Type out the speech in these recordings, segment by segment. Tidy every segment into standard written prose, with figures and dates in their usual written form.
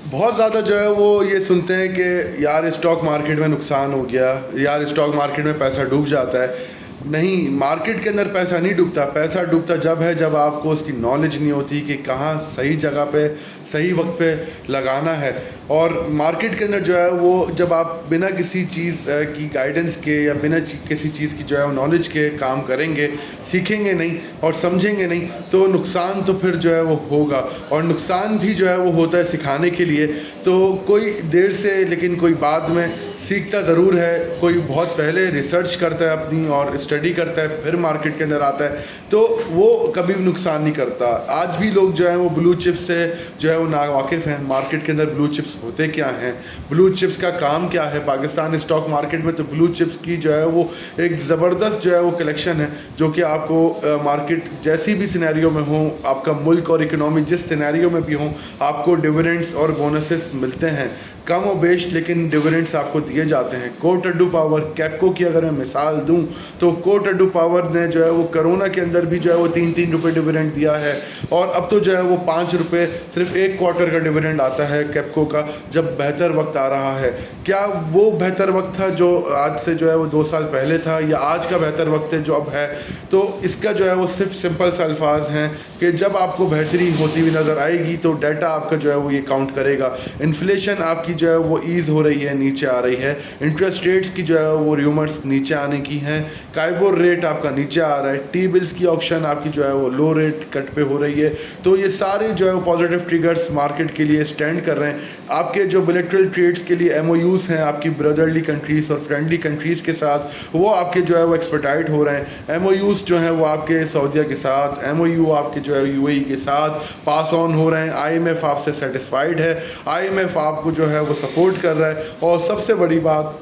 बहुत ज़्यादा जो है वो ये सुनते हैं कि यार स्टॉक मार्केट में नुकसान हो गया, यार स्टॉक मार्केट में पैसा डूब जाता है। नहीं, मार्केट के अंदर पैसा नहीं डूबता। पैसा डूबता जब है जब आपको उसकी नॉलेज नहीं होती कि कहाँ सही जगह पे सही वक्त पे लगाना है। और मार्केट के अंदर जो है वो जब आप बिना किसी चीज़ की गाइडेंस के या बिना किसी चीज़ की जो है वो नॉलेज के काम करेंगे, सीखेंगे नहीं और समझेंगे नहीं, तो नुकसान तो फिर जो है वो होगा। और नुकसान भी जो है वो होता है सिखाने के लिए। तो कोई देर से लेकिन कोई बाद में सीखता ज़रूर है। कोई बहुत पहले रिसर्च करता है अपनी और स्टडी करता है, फिर मार्केट के अंदर आता है, तो वो कभी भी नुकसान नहीं करता। आज भी लोग जो है वो ब्लू चिप्स से जो है वो नावाकिफ़ हैं। मार्केट के अंदर ब्लू चिप्स होते क्या हैं, ब्लू चिप्स का काम क्या है। पाकिस्तान स्टॉक मार्केट में तो ब्लू चिप्स की जो है वो एक ज़बरदस्त जो है वो कलेक्शन है, जो कि आपको मार्केट जैसी भी सिनेरियो में हो, आपका मुल्क और इकनॉमी जिस सिनेरियो में भी हो, आपको डिविडेंड्स और बोनसेस मिलते हैं। कम और बेश लेकिन डिविडेंड्स आपको दिए जाते हैं। कोटड्डू पावर, कैपको की अगर मैं मिसाल दूं तो कोटड्डू पावर ने जो है वो कोरोना के अंदर भी जो है वो 3-3 रुपये डिविडेंड दिया है। और अब तो जो है वो 5 रुपये सिर्फ एक क्वार्टर का डिविडेंड आता है कैपको का, जब बेहतर वक्त आ रहा है। क्या वो बेहतर वक्त था जो आज से जो है वो 2 साल पहले था, या आज का बेहतर वक्त है जो अब है? तो इसका जो है वो सिर्फ सिंपल सा अल्फाज हैं कि जब आपको बेहतरी होती हुई नज़र आएगी तो डाटा आपका जो है वो ये काउंट करेगा। इन्फ्लेशन आपकी जो है वो ईज़ हो रही है, नीचे आ रही है। इंटरेस्ट रेट्स की जो है वो र्यूमर्स नीचे आने की हैं। काइबोर रेट आपका नीचे आ रहा है। टी बिल्स की ऑक्शन आपकी जो है वो लो रेट कट पे हो रही है। तो ये सारे जो है वो पॉजिटिव ट्रिगर्स मार्केट के लिए स्टैंड कर रहे हैं। आपके जो बिलेटरल ट्रेड्स के लिए MOUs हैं आपकी ब्रदरली कंट्रीज़ और फ्रेंडली कंट्रीज़ के साथ, वो आपके जो है वो एक्सपर्टाइट हो रहे हैं। MOUs जो हैं वो आपके सऊदीया के साथ, MOU आपके जो है UAE के साथ पास ऑन हो रहे हैं। IMF आपसे सेटिस्फाइड है, IMF आपको जो है वो सपोर्ट कर रहा है। और सबसे बड़ी बात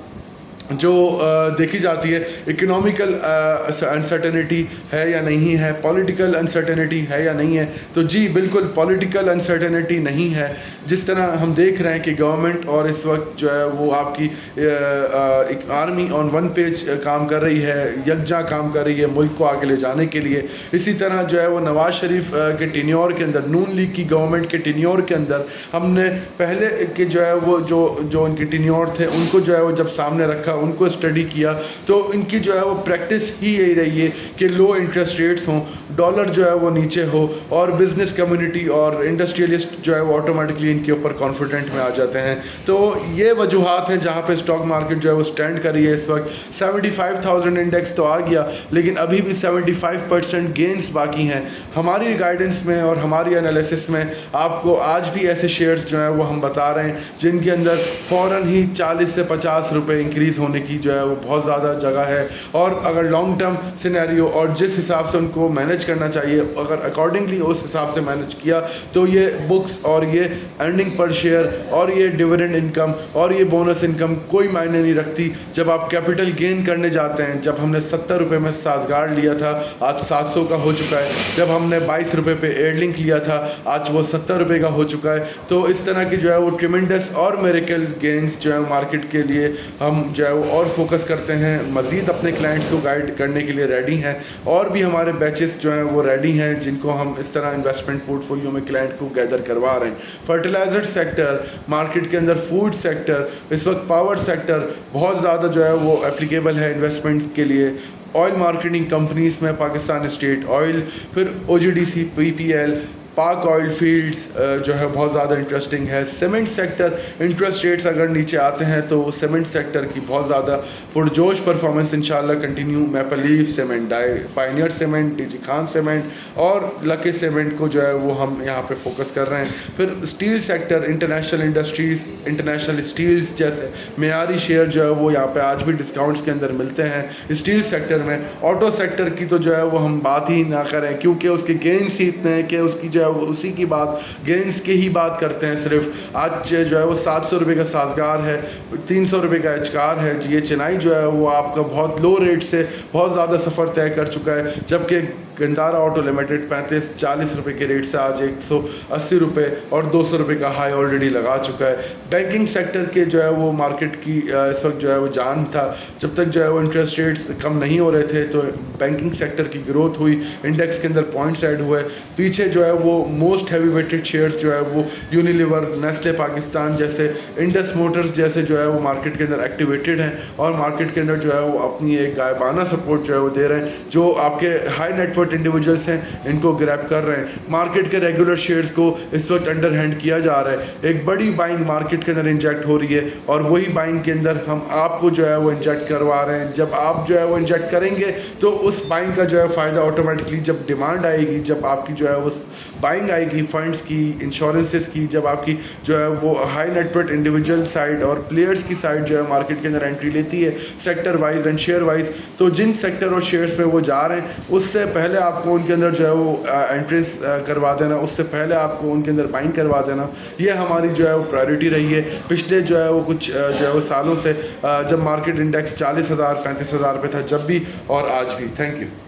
जो देखी जाती है, इकोनॉमिकल अनसर्टेनिटी है या नहीं है, पॉलिटिकल अनसर्टेनिटी है या नहीं है। तो जी बिल्कुल पॉलिटिकल अनसर्टेनिटी नहीं है। जिस तरह हम देख रहे हैं कि गवर्नमेंट और इस वक्त जो है वो आपकी एक आर्मी ऑन वन पेज काम कर रही है, यकजा काम कर रही है मुल्क को आगे ले जाने के लिए। इसी तरह जो है वो नवाज़ शरीफ के टेन्योर के अंदर, नून लीग की गवर्नमेंट के टेन्योर के अंदर, हमने पहले के जो है वो जो उनके टेन्योर थे उनको जो है वो जब सामने रखा, उनको स्टडी किया, तो इनकी जो है वो प्रैक्टिस ही यही रही है कि लो इंटरेस्ट रेट्स हों, डॉलर जो है वो नीचे हो, और बिज़नेस कम्युनिटी और इंडस्ट्रियलिस्ट जो है वो ऑटोमेटिकली इनके ऊपर कॉन्फिडेंट में आ जाते हैं। तो ये वजूहात हैं जहाँ पे स्टॉक मार्केट जो है वो स्टैंड कर रही है इस वक्त। 75,000 इंडेक्स तो आ गया, लेकिन अभी भी 75% गेंस बाकी हैं। हमारी गाइडेंस में और हमारी एनालिसिस में आपको आज भी ऐसे शेयर्स जो हैं वो हम बता रहे हैं जिनके अंदर फ़ौरन ही 40 से 50 रुपये इंक्रीज़ होने की जो है वो बहुत ज़्यादा जगह है। और अगर लॉन्ग टर्म सिनेरियो और जिस हिसाब से उनको मैनेज करना चाहिए, अगर अकॉर्डिंगली उस हिसाब से मैनेज किया, तो ये बुक्स और ये अर्निंग पर शेयर और ये डिविडेंड इनकम और ये बोनस इनकम कोई मायने नहीं रखती। जब आप कैपिटल गेन करने जाते हैं, जब हमने 70 रुपये में साजगार्ड लिया था, आज 700 का हो चुका है। जब हमने 22 रुपये पे एयरलिंक लिया था, आज वो 70 रुपये का हो चुका है। तो इस तरह की जो है वो ट्रिमेंडस और मेरिकल गेंस जो है मार्केट के लिए हम जो है वो और फोकस करते हैं। मज़ीद अपने क्लाइंट्स को गाइड करने के लिए रेडी हैं, और भी हमारे बैचेस जो हैं वो रेडी हैं जिनको हम इस तरह इन्वेस्टमेंट पोर्टफोलियो में क्लाइंट को गैदर करवा रहे हैं। फर्टिलाइज़र सेक्टर मार्केट के अंदर, फूड सेक्टर इस वक्त, पावर सेक्टर बहुत ज़्यादा जो है वो एप्लीकेबल है इन्वेस्टमेंट के लिए। ऑयल मार्केटिंग कंपनीज़ में पाकिस्तान स्टेट ऑयल, फिर OGDC, PPL, पाक ऑयल फील्ड्स जो है बहुत ज़्यादा इंटरेस्टिंग है। सीमेंट सेक्टर, इंटरेस्ट रेट्स अगर नीचे आते हैं तो सीमेंट सेक्टर की बहुत ज़्यादा पुरजोश परफॉर्मेंस इंशाल्लाह continue. Maple leaf cement, Pioneer cement, DG Khan cement और लकी सीमेंट को जो है वो हम यहाँ पे फोकस कर रहे हैं। फिर steel sector, international industries, international steels जैसे मेयारी शेयर जो है वो यहाँ पे आज भी डिस्काउंट्स के अंदर मिलते हैं स्टील सेक्टर में। ऑटो सेक्टर की तो जो है वो हम बात ही ना करें, क्योंकि उसके गेंस ही इतने हैं कि उसकी जो है वो उसी की बात, गेंस की ही बात करते हैं सिर्फ। आज जो है वो 700 रुपये का साजगार है, 300 रुपये का एचकार है। ये चेन्नई जो है वो आपका बहुत लो रेट से बहुत ज़्यादा सफ़र तय कर चुका है, जबकि गंदारा ऑटो लिमिटेड 35-40 रुपये के रेट से आज 180 रुपये और 200 रुपये का हाई ऑलरेडी लगा चुका है। बैंकिंग सेक्टर के जो है वो मार्केट की इस वक्त जो है वो जान था। जब तक जो है वो इंटरेस्ट रेट्स कम नहीं हो रहे थे तो बैंकिंग सेक्टर की ग्रोथ हुई, इंडेक्स के अंदर पॉइंट्स ऐड हुए। पीछे जो है वो मोस्ट हैवी वेटेड शेयर्स जो है वो यूनिलीवर, नेस्ले पाकिस्तान जैसे, इंडस मोटर्स जैसे जो है वो मार्केट के अंदर एक्टिवेटेड हैं और मार्केट के अंदर जो है वो अपनी एक गायबाना सपोर्ट जो है वो दे रहे हैं। जो आपके हाई नेटवर्थ इंडिविजुअल्स हैं इनको ग्रैब कर रहे हैं। मार्केट के रेगुलर शेयर्स को इस वक्त अंडर हैंड किया जा रहा है। एक बड़ी बाइंग मार्केट के अंदर इंजेक्ट हो रही है और वही बाइंग के अंदर हम आपको जो है वो इंजेक्ट करवा रहे हैं। जब आप जो है वो इंजेक्ट करेंगे तो उस बाइंग का जो है फ़ायदा ऑटोमेटिकली जब डिमांड आएगी, जब आपकी जो है वो बाइंग आएगी फंड्स की, इंश्योरेंसेस की, जब आपकी जो है वो हाई नेटवर्थ इंडिविजुअल साइड और प्लेयर्स की साइड जो है मार्केट के अंदर एंट्री लेती है sector wise and share wise, तो जिन सेक्टर और शेयर्स में वो जा रहे हैं उससे पहले आपको उनके अंदर जो है वो एंट्रेंस करवा देना, उससे पहले आपको उनके अंदर बाइंग करवा देना, ये हमारी जो है वो प्रायोरिटी रही है पिछले जो है वो कुछ जो है वो सालों से, जब मार्केट इंडेक्स 40,000 35,000 पे था जब भी और आज भी। Thank you.